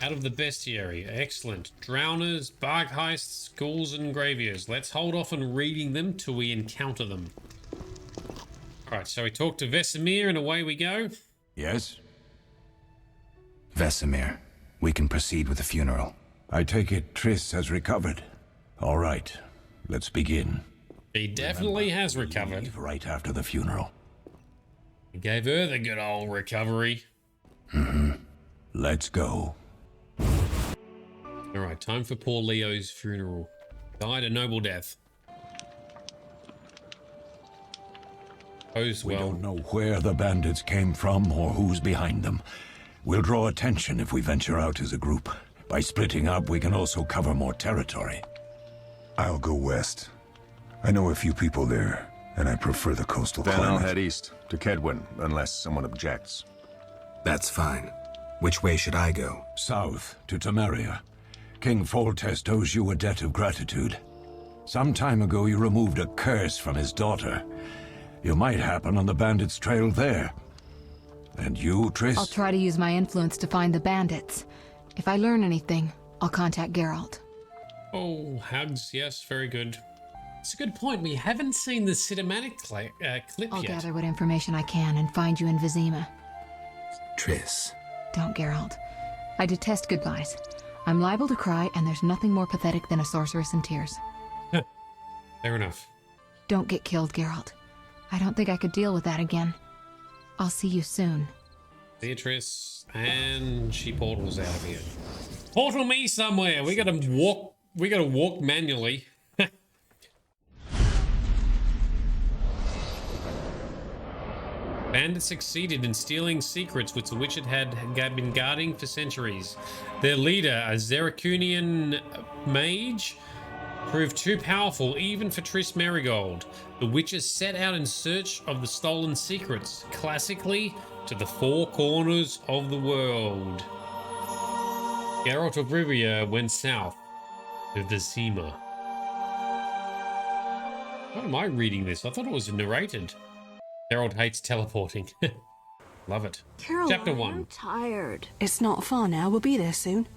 out of the bestiary. Excellent. Drowners, bark heists, schools, and graveyards. Let's hold off on reading them till we encounter them. Alright, so we talk to Vesemir and away we go. Yes? Vesemir, we can proceed with the funeral. I take it Triss has recovered. All right, let's begin. He definitely has recovered. Leave right after the funeral. He gave her the good old recovery. Let's go. Alright, time for poor Leo's funeral. Died a noble death. Posed We well. don't know where the bandits came from or who's behind them. We'll draw attention if we venture out as a group. By splitting up, we can also cover more territory. I'll go west. I know a few people there, and I prefer the coastal Then I'll climate. head east to Kedwin, unless someone objects. That's fine. Which way should I go? South to Temeria. King Foltest owes you a debt of gratitude. Some time ago, you removed a curse from his daughter. You might happen on the bandits' trail there. And you, Triss? I'll try to use my influence to find the bandits. If I learn anything, I'll contact Geralt. Oh, hugs. Yes, very good. It's a good point. We haven't seen the cinematic clip I'll yet. gather what information I can and find you in Vesemir. Triss. Don't, Geralt. I detest goodbyes. I'm liable to cry, and there's nothing more pathetic than a sorceress in tears. Fair enough. Don't get killed, Geralt. I don't think I could deal with that again. I'll see you soon. Beatrice, and she portals out of here. Portal me somewhere. We gotta walk manually. Bandits succeeded in stealing secrets which the Witcher had been guarding for centuries. Their leader, a Zeracunian mage, proved too powerful even for Triss Merigold. The Witchers set out in search of the stolen secrets, classically to the four corners of the world. Geralt of Rivia went south to Vesemir. Why am I reading this? I thought it was narrated. Geralt hates teleporting. Love it. Caroline, Chapter 1. I'm tired. It's not far now. We'll be there soon.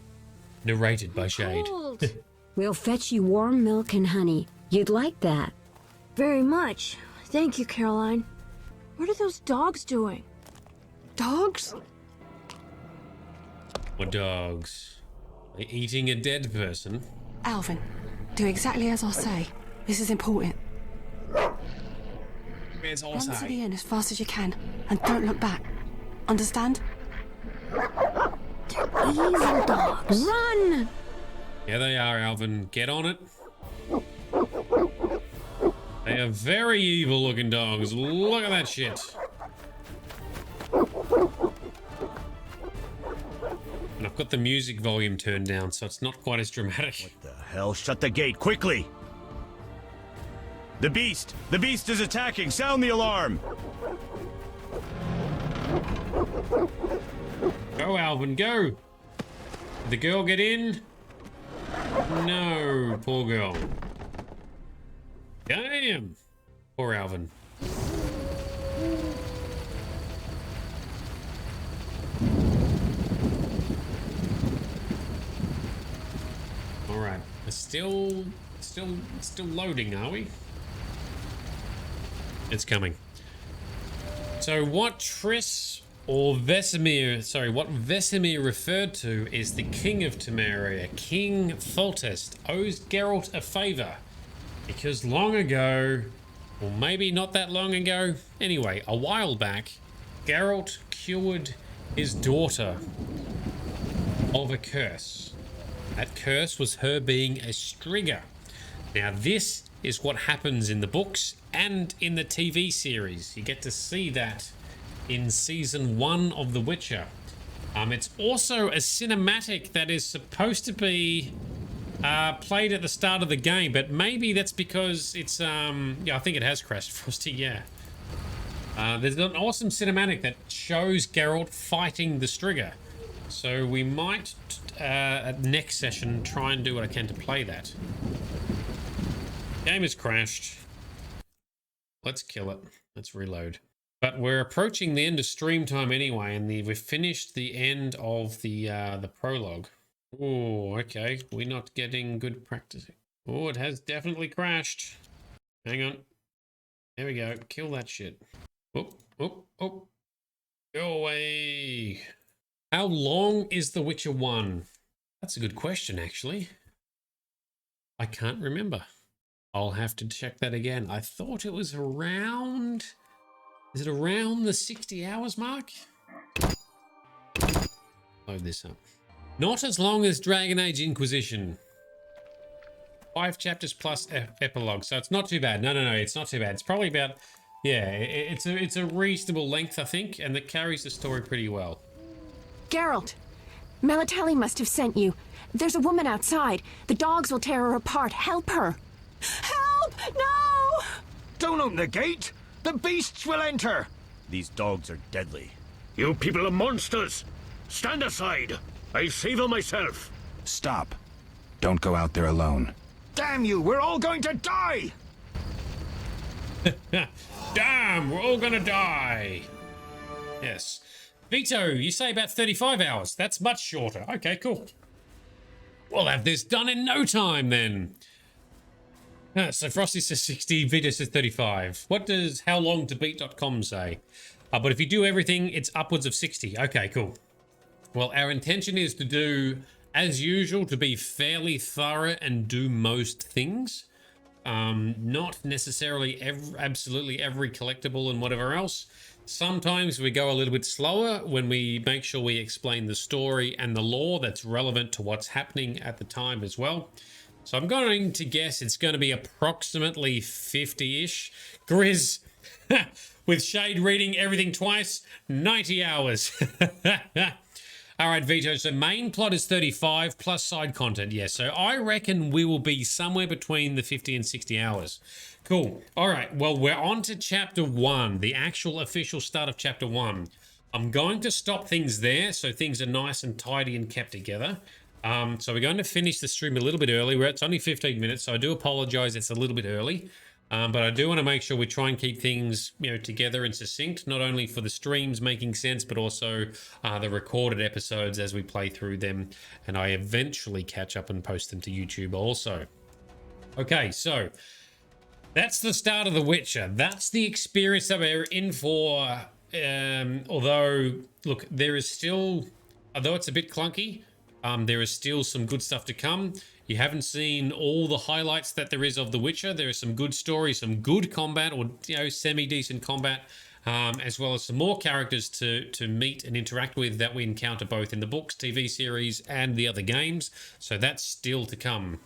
Narrated by Shade. Cold. We'll fetch you warm milk and honey. You'd like that. Very much. Thank you, Caroline. What are those dogs doing? Dogs? What dogs? Are they eating a dead person? Alvin, do exactly as I say. This is important. Where's Run to the Osai? inn as fast as you can, and don't look back. Understand? They're evil dogs. Run! Here they are, Alvin. Get on it. They are very evil looking dogs. Look at that shit. And I've got the music volume turned down, so it's not quite as dramatic. The hell? Shut the gate, quickly! The beast! The beast is attacking! Sound the alarm! Go, Alvin, go! Did the girl get in? No, poor girl. Damn! Poor Alvin. Alright, we're still loading, are we? It's coming. So what Triss or Vesemir, sorry, what Vesemir referred to is the King of Temeria, King Foltest, owes Geralt a favor. Because long ago, or maybe not that long ago, anyway, a while back, Geralt cured his daughter of a curse. That curse was her being a striga. Now this is what happens in the books and in the TV series. You get to see that in season 1 of The Witcher. It's also a cinematic that is supposed to be played at the start of the game, but maybe that's because it's yeah, I think it has crashed, Frosty. Yeah, there's an awesome cinematic that shows Geralt fighting the striga, so we might at next session try and do what I can to play that. Game has crashed. Let's kill it. Let's reload. But we're approaching the end of stream time anyway, and we've finished the end of the prologue. Oh, okay. We're not getting good practicing. Oh, it has definitely crashed. Hang on. There we go. Kill that shit. Oh, oh, oh. Go away. How long is The Witcher 1? That's a good question, actually. I can't remember. I'll have to check that again. I thought it was around... Is it around the 60 hours mark? Load this up. Not as long as Dragon Age Inquisition. 5 chapters plus epilogue, so it's not too bad. No, it's not too bad. It's probably about, yeah, it's a reasonable length, I think, and that carries the story pretty well. Geralt, Melatelli must have sent you. There's a woman outside. The dogs will tear her apart. Help her. Help! No! Don't open the gate! The beasts will enter! These dogs are deadly. You people are monsters! Stand aside! I'll save them myself! Stop. Don't go out there alone. Damn you! We're all going to die! Damn, we're all gonna die. Yes. Vito, you say about 35 hours. That's much shorter. Okay, cool. We'll have this done in no time then. So Frosty says 60, Vito says 35. What does howlongtobeat.com say? But if you do everything, it's upwards of 60. Okay, cool. Well, our intention is to do, as usual, to be fairly thorough and do most things. Not necessarily absolutely every collectible and whatever else. Sometimes we go a little bit slower when we make sure we explain the story and the lore that's relevant to what's happening at the time as well. So I'm going to guess it's going to be approximately 50-ish. Grizz, with Shade reading everything twice, 90 hours. All right, Vito, so main plot is 35 plus side content. Yeah, so I reckon we will be somewhere between the 50 and 60 hours. Cool. All right, well, we're on to chapter 1, the actual official start of chapter 1. I'm going to stop things there so things are nice and tidy and kept together. So we're going to finish the stream a little bit early. It's only 15 minutes, so I do apologize it's a little bit early. But I do want to make sure we try and keep things, together and succinct, not only for the streams making sense, but also the recorded episodes as we play through them. And I eventually catch up and post them to YouTube also. Okay, so that's the start of The Witcher. That's the experience that we're in for. Although, look, there is still, although it's a bit clunky, there is still some good stuff to come. You haven't seen all the highlights that there is of The Witcher. There is some good story, some good combat, or semi-decent combat, as well as some more characters to meet and interact with that we encounter both in the books, TV series, and the other games. So that's still to come.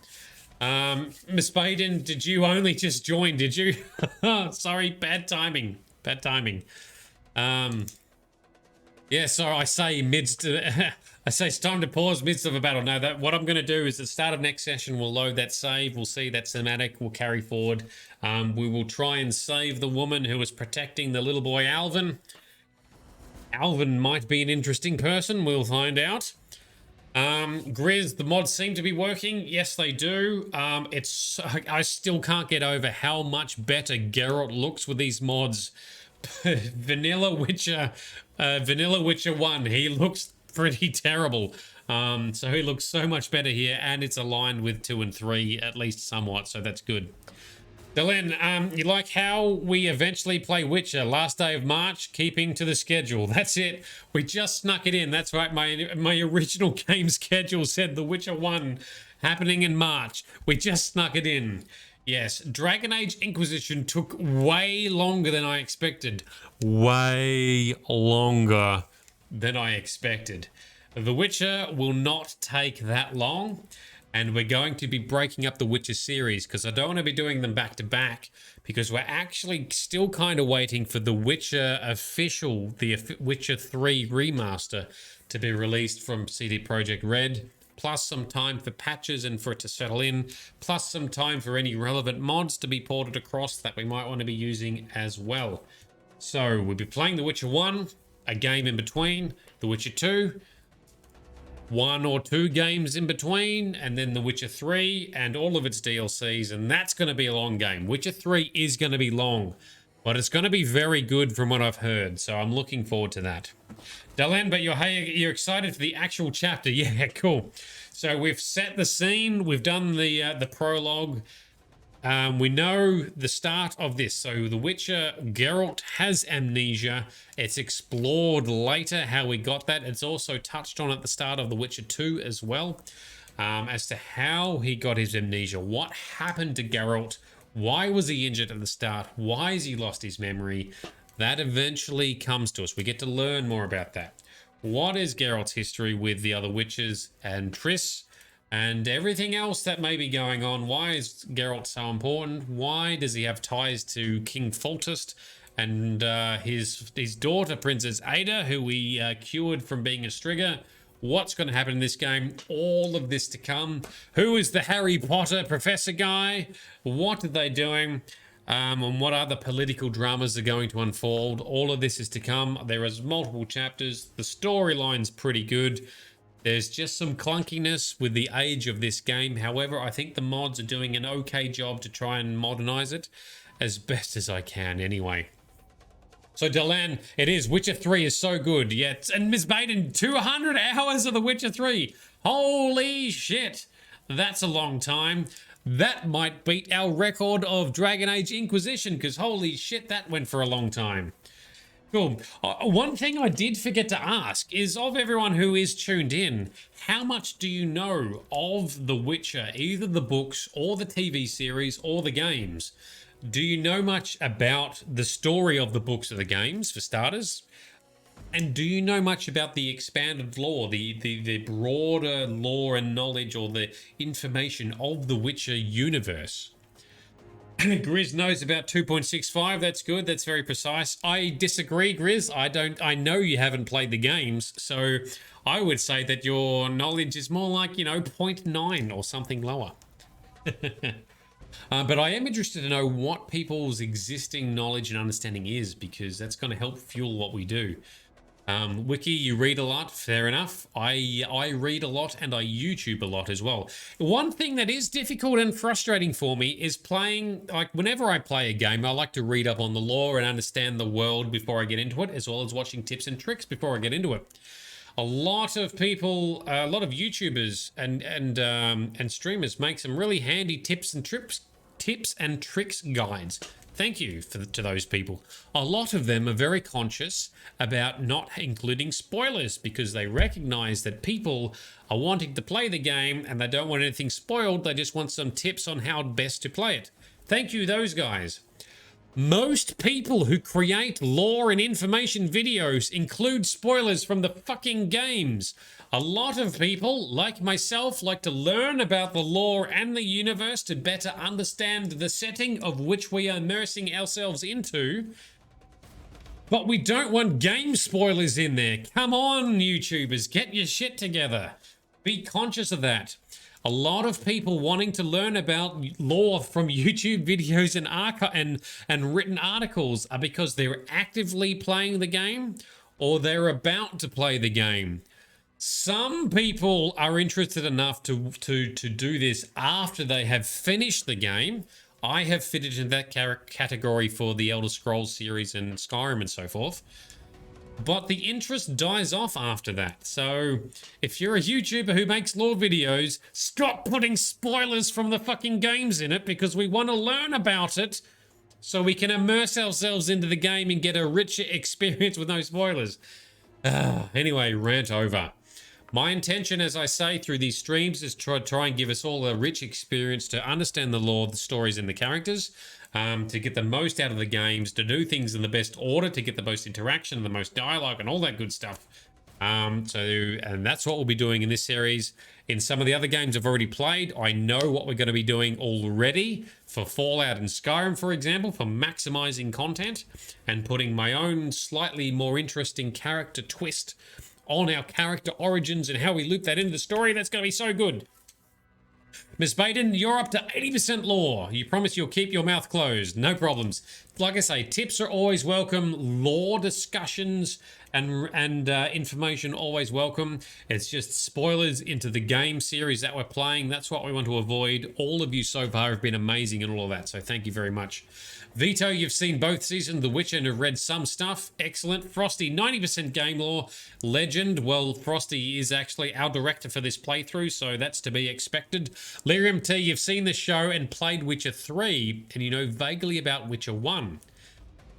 Miss Baden, did you only just join, did you? Sorry, bad timing. Bad timing. Yeah, so I say I say it's time to pause midst of a battle. No, what I'm going to do is at the start of next session, we'll load that save. We'll see that cinematic. We'll carry forward. We will try and save the woman who was protecting the little boy Alvin. Alvin might be an interesting person. We'll find out. Grizz, the mods seem to be working. Yes, they do. I still can't get over how much better Geralt looks with these mods. Vanilla Witcher 1, he looks pretty terrible. So he looks so much better here, and it's aligned with 2 and 3 at least somewhat, so that's good. Dylan, you like how we eventually play Witcher last day of March, keeping to the schedule? That's it. We just snuck it in. That's right. My original game schedule said The Witcher 1 happening in March. We just snuck it in. Yes, Dragon Age Inquisition took way longer than I expected. Way longer than I expected. The Witcher will not take that long, and we're going to be breaking up the Witcher series because I don't want to be doing them back to back, because we're actually still kind of waiting for the Witcher official, the Witcher 3 remaster to be released from CD Projekt Red, plus some time for patches and for it to settle in, plus some time for any relevant mods to be ported across that we might want to be using as well. So we'll be playing The Witcher 1, a game in between, The Witcher 2, 1 or 2 games in between, and then The Witcher 3 and all of its DLCs, and that's going to be a long game. Witcher 3 is going to be long, but it's going to be very good from what I've heard, so I'm looking forward to that. Dylan, but you're excited for the actual chapter. Yeah, cool. So we've set the scene, we've done the prologue. We know the start of this. So The Witcher, Geralt has amnesia. It's explored later how we got that. It's also touched on at the start of The Witcher 2 as well, as to how he got his amnesia. What happened to Geralt? Why was he injured at the start? Why has he lost his memory? That eventually comes to us. We get to learn more about that. What is Geralt's history with the other witches and Triss? And everything else that may be going on. Why is Geralt so important? Why does he have ties to King Foltest and his daughter, Princess Adda, who we cured from being a striga? What's going to happen in this game? All of this to come. Who is the Harry Potter professor guy? What are they doing? And what other political dramas are going to unfold? All of this is to come. There is multiple chapters. The storyline's pretty good. There's just some clunkiness with the age of this game. However, I think the mods are doing an okay job to try and modernize it as best as I can anyway. So Dylan, it is. Witcher 3 is so good. Yet, and Ms. Baden, 200 hours of The Witcher 3. Holy shit. That's a long time. That might beat our record of Dragon Age Inquisition, because holy shit, that went for a long time. Cool. One thing I did forget to ask is, of everyone who is tuned in, how much do you know of The Witcher, either the books or the TV series or the games? Do you know much about the story of the books or the games, for starters? And do you know much about the expanded lore, the broader lore and knowledge, or the information of the Witcher universe? Grizz knows about 2.65. That's good. That's very precise. I disagree, Grizz. I know you haven't played the games, so I would say that your knowledge is more like, 0.9 or something lower. But I am interested to know what people's existing knowledge and understanding is, because that's going to help fuel what we do. Wiki, you read a lot, fair enough. I read a lot and I YouTube a lot as well. One thing that is difficult and frustrating for me is playing, like whenever I play a game, I like to read up on the lore and understand the world before I get into it, as well as watching tips and tricks before I get into it. A lot of people, a lot of YouTubers and streamers make some really handy tips and tricks guides. Thank you to those people. A lot of them are very conscious about not including spoilers, because they recognize that people are wanting to play the game and they don't want anything spoiled. They just want some tips on how best to play it. Thank you, those guys. Most people who create lore and information videos include spoilers from the fucking games. A lot of people, like myself, like to learn about the lore and the universe to better understand the setting of which we are immersing ourselves into. But we don't want game spoilers in there. Come on, YouTubers, get your shit together. Be conscious of that. A lot of people wanting to learn about lore from YouTube videos and written articles are because they're actively playing the game or they're about to play the game. Some people are interested enough to do this after they have finished the game. I have fitted in that category for the Elder Scrolls series and Skyrim and so forth. But the interest dies off after that. So if you're a YouTuber who makes lore videos, stop putting spoilers from the fucking games in it, because we want to learn about it so we can immerse ourselves into the game and get a richer experience with no spoilers. Anyway, rant over. My intention, as I say, through these streams is to try and give us all a rich experience to understand the lore, the stories, and the characters, to get the most out of the games, to do things in the best order, to get the most interaction and the most dialogue and all that good stuff. And that's what we'll be doing in this series. In some of the other games I've already played, I know what we're going to be doing already for Fallout and Skyrim, for example, for maximizing content and putting my own slightly more interesting character twist on our character origins and how we loop that into the story. That's going to be so good. Miss Baden, you're up to 80% lore. You promise you'll keep your mouth closed. No problems. Like I say, tips are always welcome. Lore discussions and information always welcome. It's just spoilers into the game series that we're playing. That's what we want to avoid. All of you so far have been amazing and all of that, so thank you very much. Vito, you've seen both seasons of The Witcher and have read some stuff. Excellent. Frosty, 90% game lore. Legend, well, Frosty is actually our director for this playthrough, so that's to be expected. Lyrium T, you've seen the show and played Witcher 3, and you know vaguely about Witcher 1.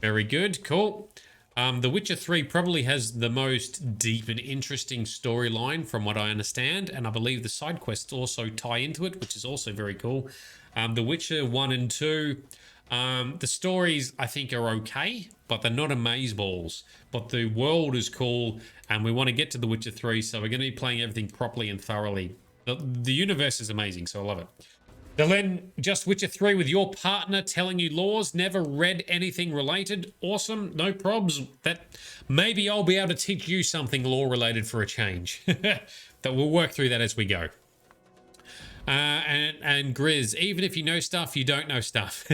Very good, cool. The Witcher 3 probably has the most deep and interesting storyline from what I understand, and I believe the side quests also tie into it, which is also very cool. The Witcher 1 and 2... the stories, I think, are okay, but they're not amazeballs. But the world is cool, and we want to get to The Witcher 3, so we're going to be playing everything properly and thoroughly. The universe is amazing, so I love it. Dylan, just Witcher 3 with your partner telling you laws, never read anything related. Awesome, no probs. That maybe I'll be able to teach you something lore-related for a change. That we'll work through that as we go. And Grizz, even if you know stuff, you don't know stuff.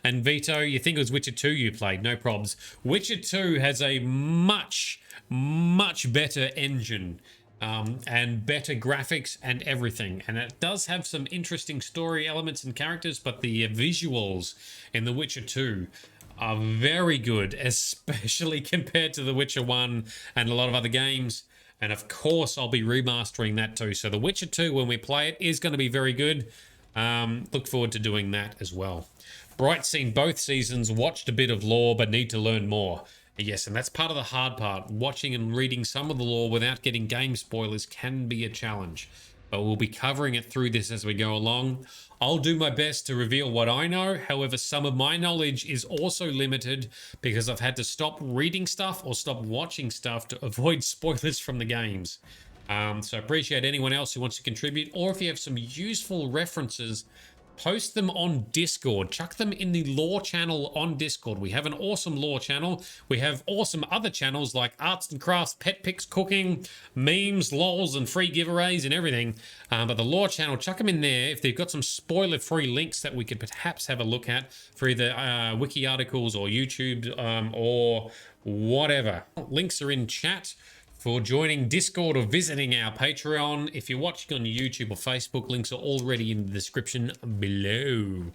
And Vito, you think it was Witcher 2 you played, no probs. Witcher 2 has a much better engine and better graphics and everything. And it does have some interesting story elements and characters, but the visuals in The Witcher 2 are very good, especially compared to The Witcher 1 and a lot of other games. And of course, I'll be remastering that too. So The Witcher 2, when we play it, is going to be very good. Look forward to doing that as well. Bright, seen both seasons, watched a bit of lore, but need to learn more. Yes, and that's part of the hard part. Watching and reading some of the lore without getting game spoilers can be a challenge. But we'll be covering it through this as we go along. I'll do my best to reveal what I know. However, some of my knowledge is also limited because I've had to stop reading stuff or stop watching stuff to avoid spoilers from the games. So I appreciate anyone else who wants to contribute, or if you have some useful references, post them on Discord. Chuck them in the lore channel on Discord. We have an awesome lore channel. We have awesome other channels like arts and crafts, pet picks, cooking, memes, lols, and free giveaways and everything. But the lore channel, chuck them in there. If they've got some spoiler-free links that we could perhaps have a look at for either wiki articles or YouTube or whatever. Links are in chat for joining Discord or visiting our Patreon. If you're watching on YouTube or Facebook, links are already in the description below.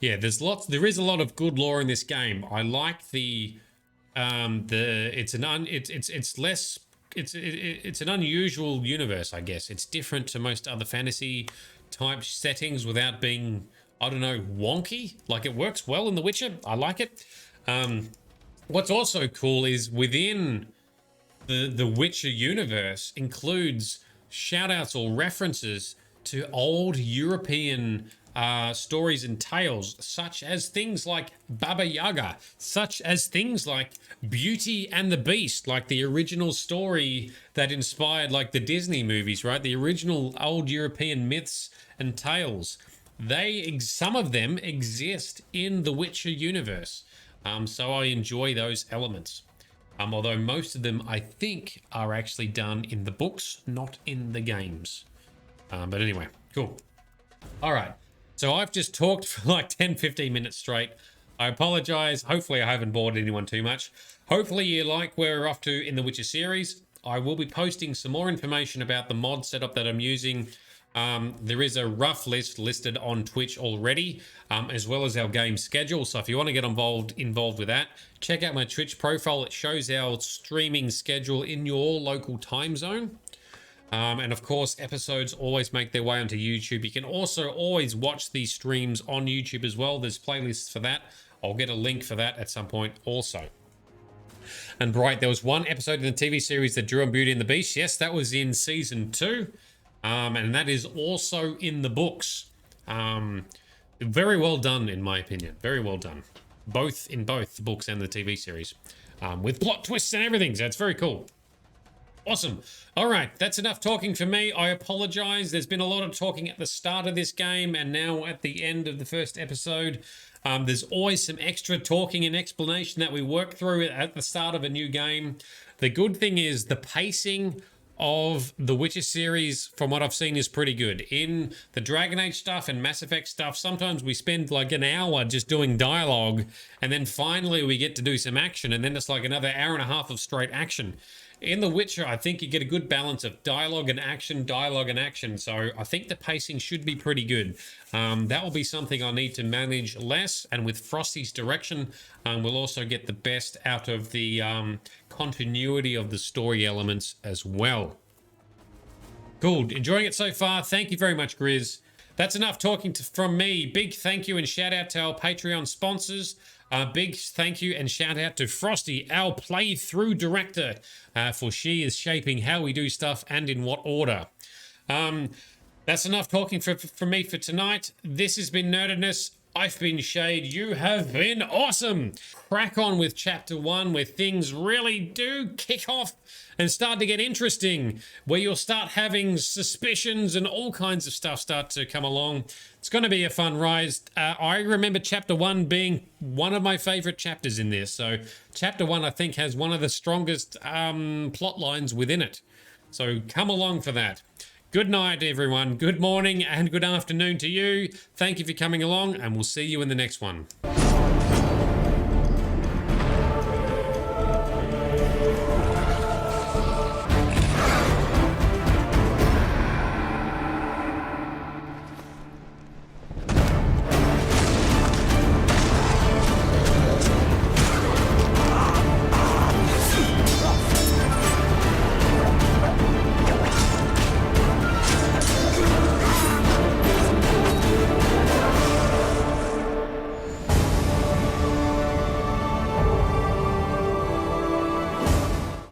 Yeah, there is a lot of good lore in this game. I like it's an unusual universe, I guess. It's different to most other fantasy type settings without being, I don't know, wonky. Like, it works well in The Witcher. I like it. What's also cool is within the Witcher universe includes shoutouts or references to old European stories and tales, such as things like Baba Yaga, such as things like Beauty and the Beast, like the original story that inspired like the Disney movies, right? The original old European myths and tales. Some of them exist in the Witcher universe. So I enjoy those elements. Although most of them, I think, are actually done in the books, not in the games. But anyway, cool. All right. So I've just talked for like 10-15 minutes straight. I apologize. Hopefully I haven't bored anyone too much. Hopefully you like where we're off to in the Witcher series. I will be posting some more information about the mod setup that I'm using. There is a rough list listed on Twitch already, as well as our game schedule. So if you want to get involved with that, check out my Twitch profile. It shows our streaming schedule in your local time zone. And of course, episodes always make their way onto YouTube. You can also always watch these streams on YouTube as well. There's playlists for that. I'll get a link for that at some point also. And right, there was one episode in the TV series that drew on Beauty and the Beast. Yes, that was in season 2. And that is also in the books. Very well done, in my opinion. Very well done. In both the books and the TV series. With plot twists and everything. So it's very cool. Awesome. All right, that's enough talking for me. I apologize. There's been a lot of talking at the start of this game and now at the end of the first episode. There's always some extra talking and explanation that we work through at the start of a new game. The good thing is the pacing of the Witcher series, from what I've seen, is pretty good. In the Dragon Age stuff and Mass Effect stuff, sometimes we spend like an hour just doing dialogue, and then finally we get to do some action, and then it's like another hour and a half of straight action. In The Witcher, I think you get a good balance of dialogue and action, so I think the pacing should be pretty good. That will be something I need to manage less, and with Frosty's direction, we'll also get the best out of the continuity of the story elements as well. Cool, enjoying it so far. Thank you very much, Grizz. That's enough talking from me. Big thank you and shout out to our Patreon sponsors. Big thank you and shout out to Frosty, our playthrough director, for she is shaping how we do stuff and in what order. That's enough talking from me for tonight. This has been Nerdedness. I've been Shade. You have been awesome. Crack on with Chapter 1, where things really do kick off and start to get interesting, where you'll start having suspicions and all kinds of stuff start to come along. It's going to be a fun ride. I remember Chapter 1 being one of my favorite chapters in this. So Chapter 1, I think, has one of the strongest plot lines within it. So come along for that. Good night, everyone. Good morning and good afternoon to you. Thank you for coming along, and we'll see you in the next one.